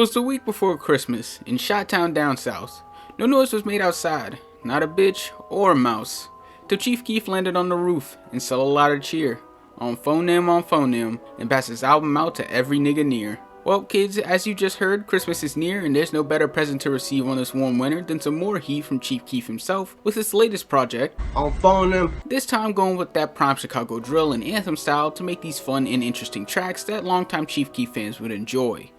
'Twas the week before Christmas, in Shot-Town down south. No noise was made outside, not a bitch or a mouse, till Chief Keef landed on the roof and sell a lot of cheer. On FONEM, and pass his album out to every nigga near. Well kids, as you just heard, Christmas is near and there's no better present to receive on this warm winter than some more heat from Chief Keef himself with his latest project, on FONEM. This time going with that prime Chicago drill and anthem style to make these fun and interesting tracks that longtime Chief Keef fans would enjoy.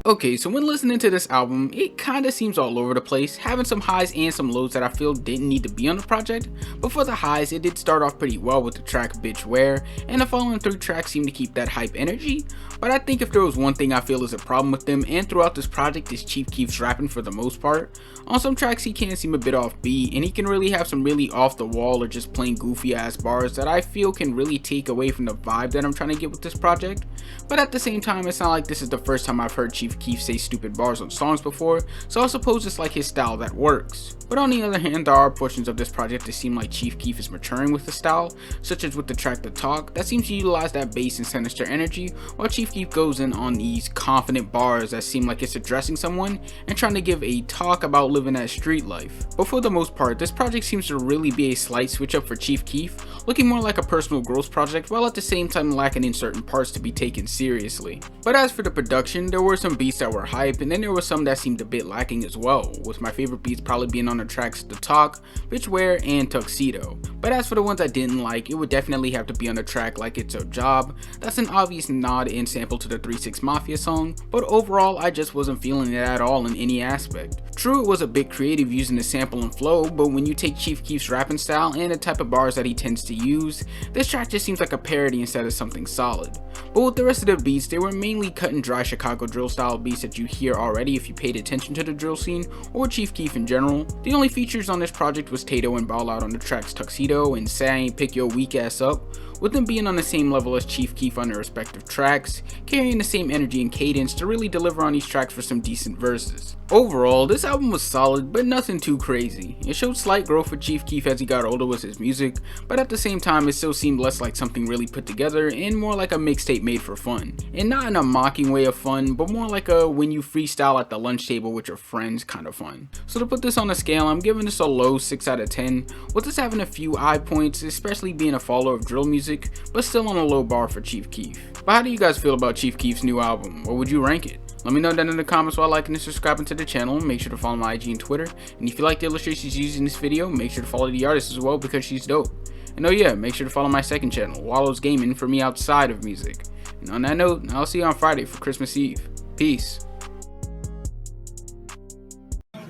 Okay, so when listening to this album, it kinda seems all over the place, having some highs and some lows that I feel didn't need to be on the project, but for the highs it did start off pretty well with the track Bitch Where, and the following 3 tracks seem to keep that hype energy, but I think if there was one thing I feel is a problem with them and throughout this project is Chief Keef's rapping for the most part. On some tracks he can seem a bit off beat, and he can really have some really off the wall or just plain goofy ass bars that I feel can really take away from the vibe that I'm trying to get with this project, but at the same time it's not like this is the first time I've heard Chief Keef say stupid bars on songs before, so I suppose it's like his style that works. But on the other hand, there are portions of this project that seem like Chief Keef is maturing with the style, such as with the track The Talk, that seems to utilize that bass and sinister energy, while Chief Keef goes in on these confident bars that seem like it's addressing someone and trying to give a talk about living that street life. But for the most part, this project seems to really be a slight switch up for Chief Keef, looking more like a personal growth project while at the same time lacking in certain parts to be taken seriously. But as for the production, there were some beats that were hype, and then there were some that seemed a bit lacking as well, with my favorite beats probably being on the tracks The Talk, Bitch Where, and Tuxedo. But as for the ones I didn't like, it would definitely have to be on the track Like It's Our Job. That's an obvious nod and sample to the 3 6 Mafia song, but overall I just wasn't feeling it at all in any aspect. True, it was a bit creative using the sample and flow, but when you take Chief Keef's rapping style and the type of bars that he tends to use, this track just seems like a parody instead of something solid. But with the rest of the beats, they were mainly cut and dry Chicago drill style beats that you hear already if you paid attention to the drill scene or Chief Keef in general. The only features on this project was Tato and Ball Out on the tracks Tuxedo and Say I Ain't Pick Your Weak Ass Up, with them being on the same level as Chief Keef on their respective tracks, carrying the same energy and cadence to really deliver on these tracks for some decent verses. Overall, this album was solid, but nothing too crazy. It showed slight growth for Chief Keef as he got older with his music, but at the same time it still seemed less like something really put together and more like a mixtape made for fun. And not in a mocking way of fun, but more like a when you freestyle at the lunch table with your friends kind of fun. So to put this on a scale, I'm giving this a low 6 out of 10, with this having a few high points, especially being a follower of drill music, but still on a low bar for Chief Keef. But how do you guys feel about Chief Keef's new album? What would you rank it? Let me know down in the comments while liking and subscribing to the channel. Make sure to follow my IG and Twitter. And if you like the illustrations used in this video, make sure to follow the artist as well because she's dope. And oh yeah, make sure to follow my second channel, Wallow's Gaming, for me outside of music. And on that note, I'll see you on Friday for Christmas Eve. Peace.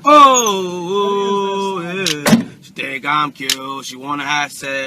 Oh, yeah. She think I'm cute, she wanna have sex.